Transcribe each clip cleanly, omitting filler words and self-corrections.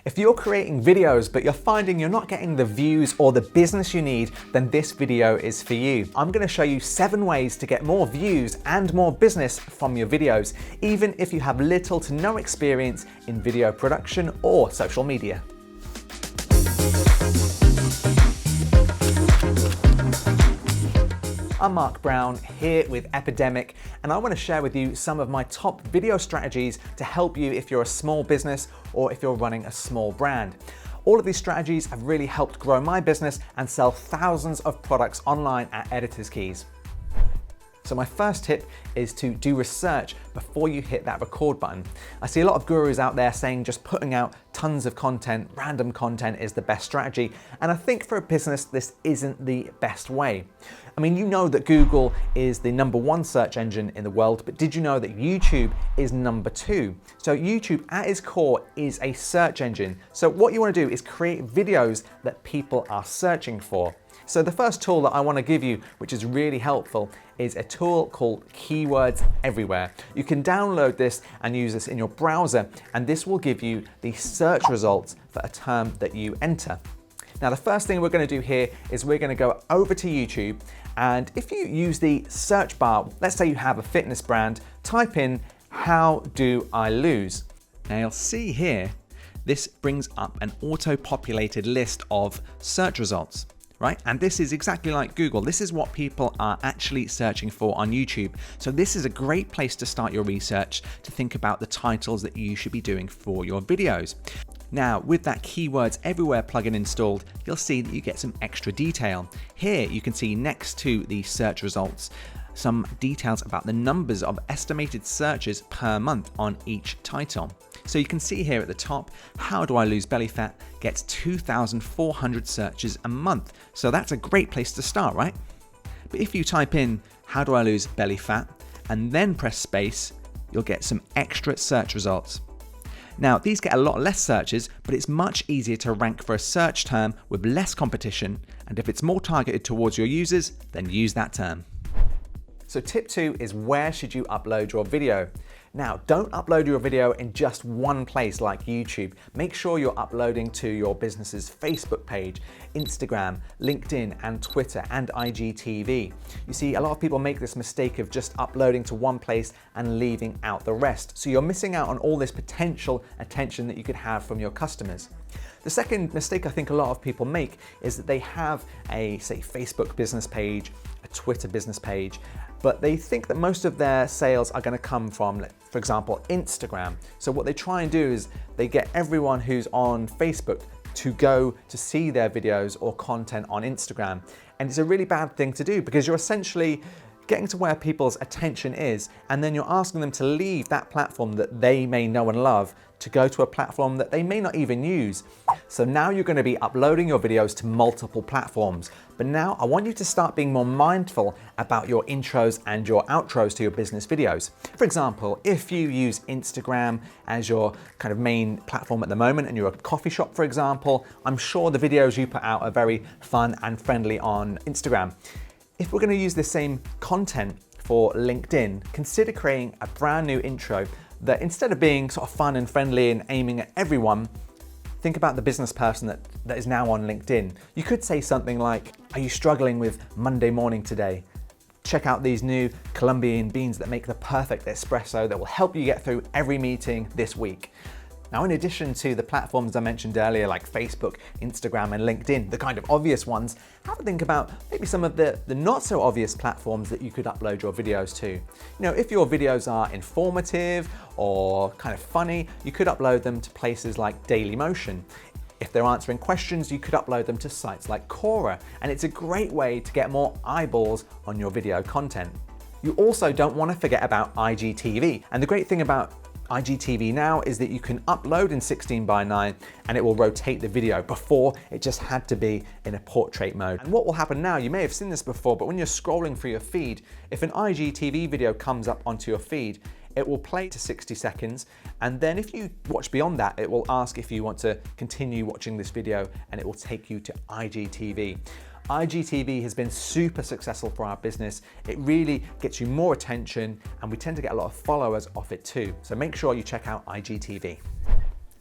If you're creating videos but you're finding you're not getting the views or the business you need, then this video is for you. I'm going to show you 7 ways to get more views and more business from your videos, even if you have little to no experience in video production or social media. I'm Mark Brown here with Epidemic, and I want to share with you some of my top video strategies to help you if you're a small business or if you're running a small brand. All of these strategies have really helped grow my business and sell thousands of products online at Editor's Keys. So my first tip is to do research before you hit that record button. I see a lot of gurus out there saying just putting out tons of content, random content is the best strategy. And I think for a business, this isn't the best way. I mean, you know that Google is the #1 search engine in the world, but did you know that YouTube is #2? So YouTube at its core is a search engine. So what you want to do is create videos that people are searching for. So the first tool that I want to give you, which is really helpful, is a tool called Keywords Everywhere. You can download this and use this in your browser, and this will give you the search results for a term that you enter. Now, the first thing we're going to do here is we're going to go over to YouTube, and if you use the search bar, let's say you have a fitness brand, type in "how do I lose?" Now you'll see here, this brings up an auto-populated list of search results. Right? And this is exactly like Google. This is what people are actually searching for on YouTube. So this is a great place to start your research to think about the titles that you should be doing for your videos. Now, with that Keywords Everywhere plugin installed, you'll see that you get some extra detail. Here you can see next to the search results some details about the numbers of estimated searches per month on each title. So you can see here at the top, "How do I lose belly fat?" gets 2,400 searches a month. So that's a great place to start, right? But if you type in "how do I lose belly fat" and then press space, you'll get some extra search results. Now, these get a lot less searches, but it's much easier to rank for a search term with less competition. And if it's more targeted towards your users, then use that term. So tip 2 is, where should you upload your video? Now, don't upload your video in just one place like YouTube. Make sure you're uploading to your business's Facebook page, Instagram, LinkedIn, and Twitter, and IGTV. You see, a lot of people make this mistake of just uploading to one place and leaving out the rest. So you're missing out on all this potential attention that you could have from your customers. The second mistake I think a lot of people make is that they have a, say, Facebook business page, a Twitter business page, but they think that most of their sales are going to come from, for example, Instagram. So what they try and do is they get everyone who's on Facebook to go to see their videos or content on Instagram. And it's a really bad thing to do, because you're essentially getting to where people's attention is, and then you're asking them to leave that platform that they may know and love to go to a platform that they may not even use. So now you're going to be uploading your videos to multiple platforms. But now I want you to start being more mindful about your intros and your outros to your business videos. For example, if you use Instagram as your kind of main platform at the moment and you're a coffee shop, for example, I'm sure the videos you put out are very fun and friendly on Instagram. If we're going to use the same content for LinkedIn, consider creating a brand new intro that, instead of being sort of fun and friendly and aiming at everyone, think about the business person that is now on LinkedIn. You could say something like, "Are you struggling with Monday morning today? Check out these new Colombian beans that make the perfect espresso that will help you get through every meeting this week." Now, in addition to the platforms I mentioned earlier, like Facebook, Instagram, and LinkedIn, the kind of obvious ones, have a think about maybe some of the not so obvious platforms that you could upload your videos to. You know, if your videos are informative or kind of funny, you could upload them to places like Dailymotion. If they're answering questions, you could upload them to sites like Quora, and it's a great way to get more eyeballs on your video content. You also don't want to forget about IGTV, and the great thing about IGTV now is that you can upload in 16:9 and it will rotate the video. Before, it just had to be in a portrait mode. And what will happen now, you may have seen this before, but when you're scrolling through your feed, if an IGTV video comes up onto your feed, it will play to 60 seconds, and then if you watch beyond that, it will ask if you want to continue watching this video, and it will take you to IGTV. IGTV has been super successful for our business. It really gets you more attention, and we tend to get a lot of followers off it too. So make sure you check out IGTV.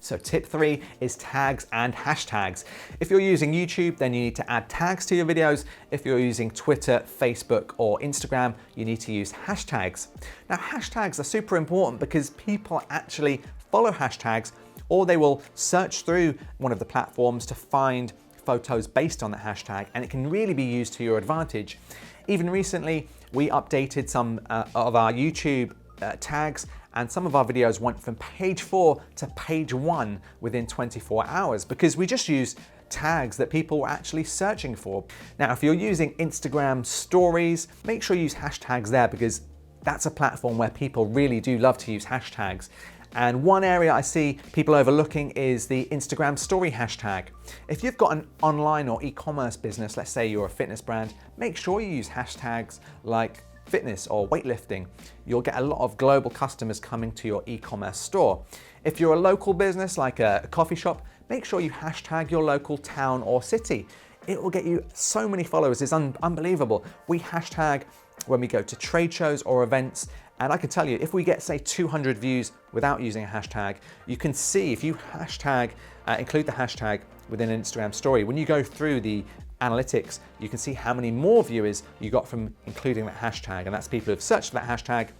So tip 3 is tags and hashtags. If you're using YouTube, then you need to add tags to your videos. If you're using Twitter, Facebook, or Instagram, you need to use hashtags. Now, hashtags are super important because people actually follow hashtags, or they will search through one of the platforms to find photos based on that hashtag, and it can really be used to your advantage. Even recently, we updated some of our YouTube tags, and some of our videos went from page 4 to page 1 within 24 hours because we just used tags that people were actually searching for. Now, if you're using Instagram stories, make sure you use hashtags there because that's a platform where people really do love to use hashtags. And one area I see people overlooking is the Instagram story hashtag. If you've got an online or e-commerce business, let's say you're a fitness brand, make sure you use hashtags like fitness or weightlifting. You'll get a lot of global customers coming to your e-commerce store. If you're a local business like a coffee shop, make sure you hashtag your local town or city. It will get you so many followers, it's unbelievable. We hashtag when we go to trade shows or events, and I can tell you, if we get say 200 views without using a hashtag, you can see if you hashtag, include the hashtag within an Instagram story, when you go through the analytics, you can see how many more viewers you got from including that hashtag, and that's people who've searched for that hashtag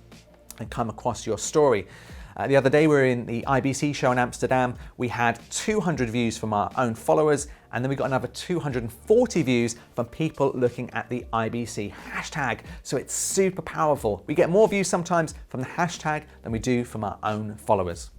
and come across your story. The other day we were in the IBC show in Amsterdam. We had 200 views from our own followers, and then we got another 240 views from people looking at the IBC hashtag. So it's super powerful. We get more views sometimes from the hashtag than we do from our own followers.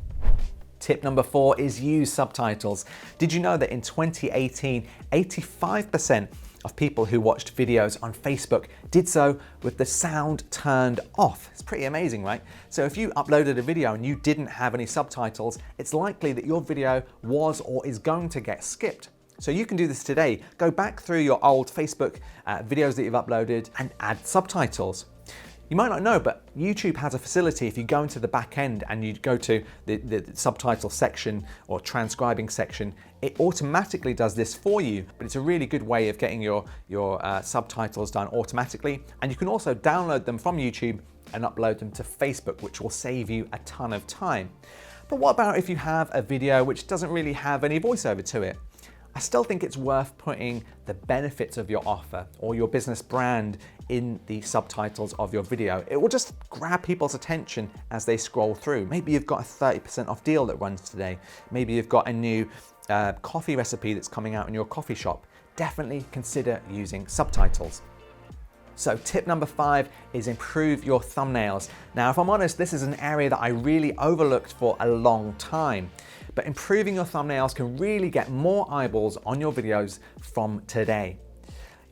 Tip number 4 is use subtitles. Did you know that in 2018, 85% of people who watched videos on Facebook did so with the sound turned off? It's pretty amazing, right? So if you uploaded a video and you didn't have any subtitles, it's likely that your video was or is going to get skipped. So you can do this today. Go back through your old Facebook videos that you've uploaded and add subtitles. You might not know, but YouTube has a facility. If you go into the back end and you go to the subtitle section or transcribing section, it automatically does this for you, but it's a really good way of getting your subtitles done automatically. And you can also download them from YouTube and upload them to Facebook, which will save you a ton of time. But what about if you have a video which doesn't really have any voiceover to it? I still think it's worth putting the benefits of your offer or your business brand in the subtitles of your video. It will just grab people's attention as they scroll through. Maybe you've got a 30% off deal that runs today. Maybe you've got a new coffee recipe that's coming out in your coffee shop. Definitely consider using subtitles. So tip number 5 is improve your thumbnails. Now, if I'm honest, this is an area that I really overlooked for a long time. But improving your thumbnails can really get more eyeballs on your videos from today.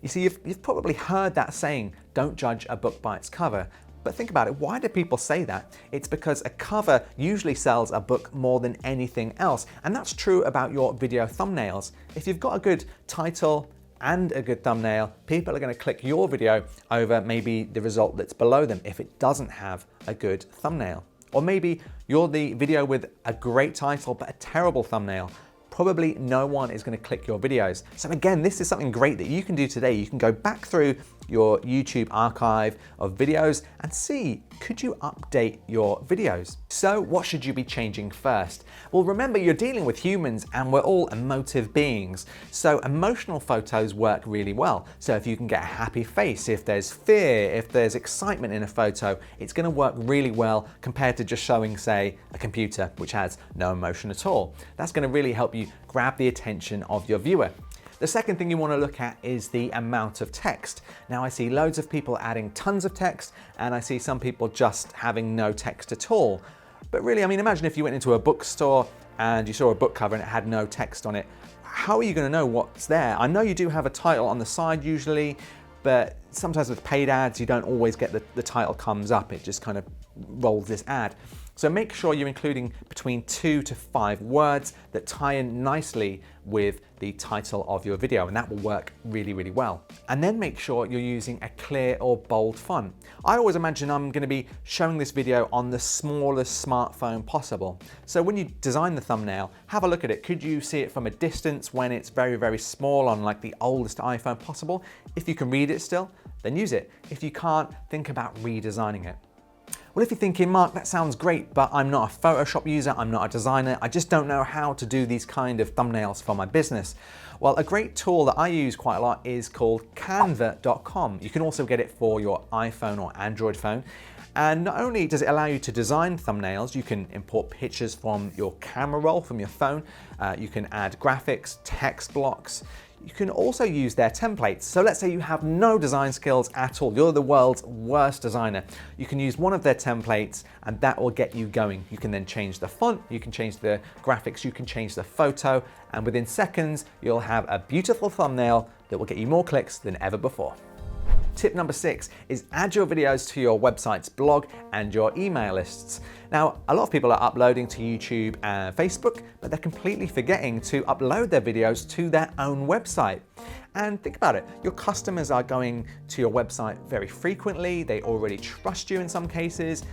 You see, you've probably heard that saying, don't judge a book by its cover. But think about it, why do people say that? It's because a cover usually sells a book more than anything else. And that's true about your video thumbnails. If you've got a good title and a good thumbnail, people are going to click your video over maybe the result that's below them if it doesn't have a good thumbnail. Or maybe you're the video with a great title but a terrible thumbnail. Probably no one is going to click your videos. So again, this is something great that you can do today. You can go back through your YouTube archive of videos and see, could you update your videos? So what should you be changing first? Well, remember, you're dealing with humans and we're all emotive beings. So emotional photos work really well. So if you can get a happy face, if there's fear, if there's excitement in a photo, it's going to work really well compared to just showing, say, a computer which has no emotion at all. That's going to really help you grab the attention of your viewer. The second thing you want to look at is the amount of text. Now, I see loads of people adding tons of text, and I see some people just having no text at all. But really, I mean, imagine if you went into a bookstore and you saw a book cover and it had no text on it. How are you going to know what's there? I know you do have a title on the side usually, but sometimes with paid ads, you don't always get the title comes up. It just kind of rolls this ad. So make sure you're including between 2 to 5 words that tie in nicely with the title of your video, and that will work really, really well. And then make sure you're using a clear or bold font. I always imagine I'm going to be showing this video on the smallest smartphone possible. So when you design the thumbnail, have a look at it. Could you see it from a distance when it's very, very small on like the oldest iPhone possible? If you can read it still, then use it. If you can't, think about redesigning it. Well, if you're thinking, Mark, that sounds great, but I'm not a Photoshop user, I'm not a designer, I just don't know how to do these kind of thumbnails for my business. Well, a great tool that I use quite a lot is called canva.com. You can also get it for your iPhone or Android phone. And not only does it allow you to design thumbnails, you can import pictures from your camera roll from your phone, you can add graphics, text blocks. You can also use their templates. So let's say you have no design skills at all. You're the world's worst designer. You can use one of their templates and that will get you going. You can then change the font, you can change the graphics, you can change the photo, and within seconds, you'll have a beautiful thumbnail that will get you more clicks than ever before. Tip number 6 is add your videos to your website's blog and your email lists. Now, a lot of people are uploading to YouTube and Facebook, but they're completely forgetting to upload their videos to their own website. And think about it, your customers are going to your website very frequently, they already trust you in some cases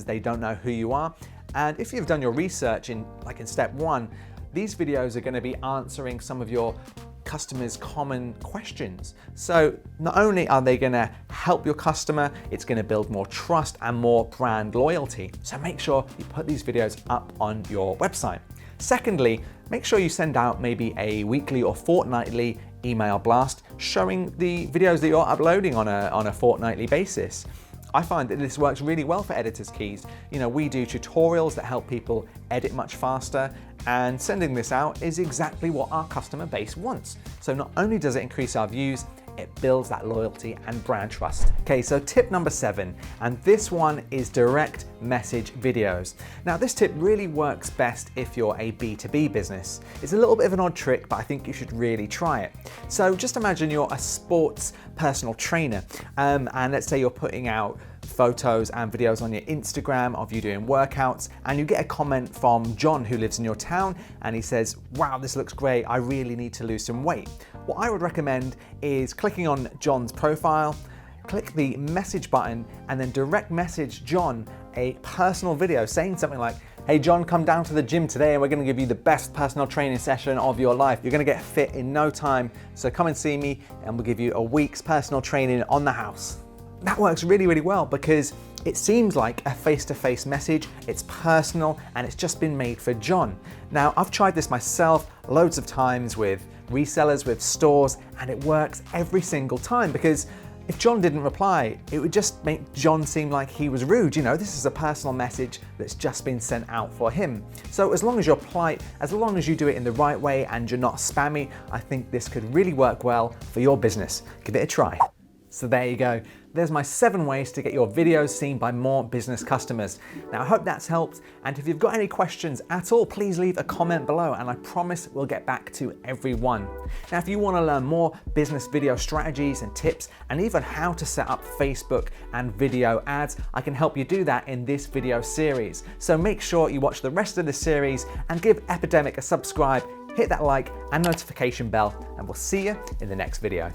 they don't know who you are. And if you've done your research in step 1, these videos are going to be answering some of your customers' common questions. So not only are they going to help your customer, it's going to build more trust and more brand loyalty. So make sure you put these videos up on your website. Secondly, make sure you send out maybe a weekly or fortnightly email blast showing the videos that you're uploading on a fortnightly basis. I find that this works really well for Editor's Keys. You know, we do tutorials that help people edit much faster, and sending this out is exactly what our customer base wants. So not only does it increase our views, it builds that loyalty and brand trust. Okay, so tip number 7, and this one is direct message videos. Now this tip really works best if you're a B2B business. It's a little bit of an odd trick, but I think you should really try it. So just imagine you're a sports personal trainer, and let's say you're putting out photos and videos on your Instagram of you doing workouts, and you get a comment from John who lives in your town, and he says, wow, this looks great, I really need to lose some weight. What I would recommend is clicking on John's profile, click the message button, and then direct message John a personal video saying something like, hey John, come down to the gym today and we're going to give you the best personal training session of your life. You're going to get fit in no time, so come and see me and we'll give you a week's personal training on the house. That works really, really well because it seems like a face-to-face message, it's personal, and it's just been made for John. Now, I've tried this myself loads of times with resellers, with stores, and it works every single time because if John didn't reply, it would just make John seem like he was rude. You know, this is a personal message that's just been sent out for him. So as long as you're polite, as long as you do it in the right way and you're not spammy, I think this could really work well for your business. Give it a try. So there you go. There's my 7 ways to get your videos seen by more business customers. Now I hope that's helped, and if you've got any questions at all, please leave a comment below and I promise we'll get back to everyone. Now if you want to learn more business video strategies and tips, and even how to set up Facebook and video ads, I can help you do that in this video series. So make sure you watch the rest of the series and give Epidemic a subscribe, hit that like and notification bell, and we'll see you in the next video.